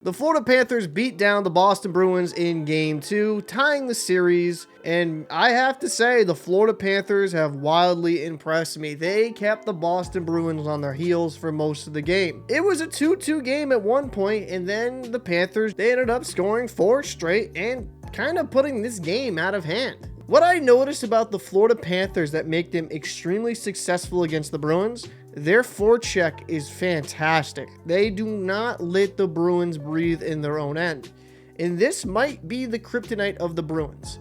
The Florida Panthers beat down the Boston Bruins in Game 2, tying the series, and I have to say the Florida Panthers have wildly impressed me. They kept the Boston Bruins on their heels for most of the game. It was a 2-2 game at one point, and then the Panthers, they ended up scoring 4 straight and kind of putting this game out of hand. What I noticed about the Florida Panthers that make them extremely successful against the Bruins, their forecheck is fantastic. They do not let the Bruins breathe in their own end. And this might be the kryptonite of the Bruins.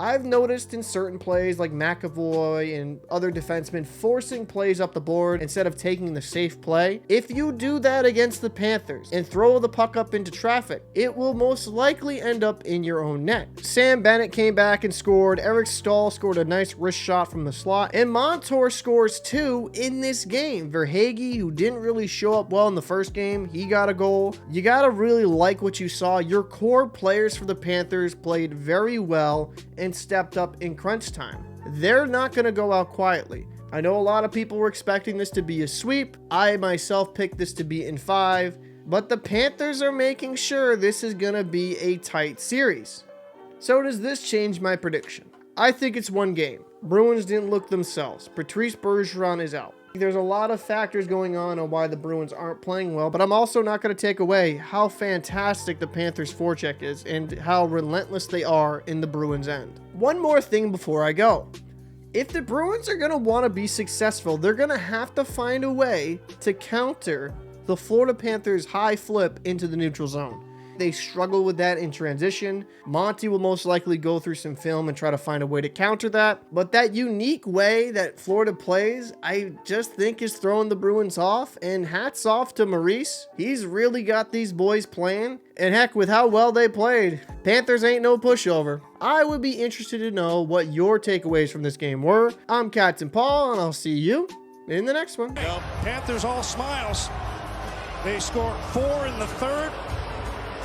I've noticed in certain plays like McAvoy and other defensemen forcing plays up the board instead of taking the safe play. If you do that against the Panthers and throw the puck up into traffic, it will most likely end up in your own net. Sam Bennett came back and scored. Eric Staal scored a nice wrist shot from the slot. And Montour scores 2 in this game. Verhaeghe, who didn't really show up well in the first game, he got a goal. You gotta really like what you saw. Your core players for the Panthers played very well and stepped up in crunch time. They're not going to go out quietly. I know a lot of people were expecting this to be a sweep. I myself picked this to be in 5, but the Panthers are making sure this is going to be a tight series. So does this change my prediction? I think it's one game. Bruins didn't look themselves. Patrice Bergeron is out. There's a lot of factors going on why the Bruins aren't playing well, but I'm also not going to take away how fantastic the Panthers' forecheck is and how relentless they are in the Bruins' end. One more thing before I go. If the Bruins are going to want to be successful, they're going to have to find a way to counter the Florida Panthers' high flip into the neutral zone. They struggle with that in transition. Monty will most likely go through some film and try to find a way to counter that. But that unique way that Florida plays, I just think is throwing the Bruins off. And hats off to Maurice. He's really got these boys playing. And heck, with how well they played, Panthers ain't no pushover. I would be interested to know what your takeaways from this game were. I'm Captain Paul, and I'll see you in the next one. Well, Panthers all smiles. They scored 4 in the third.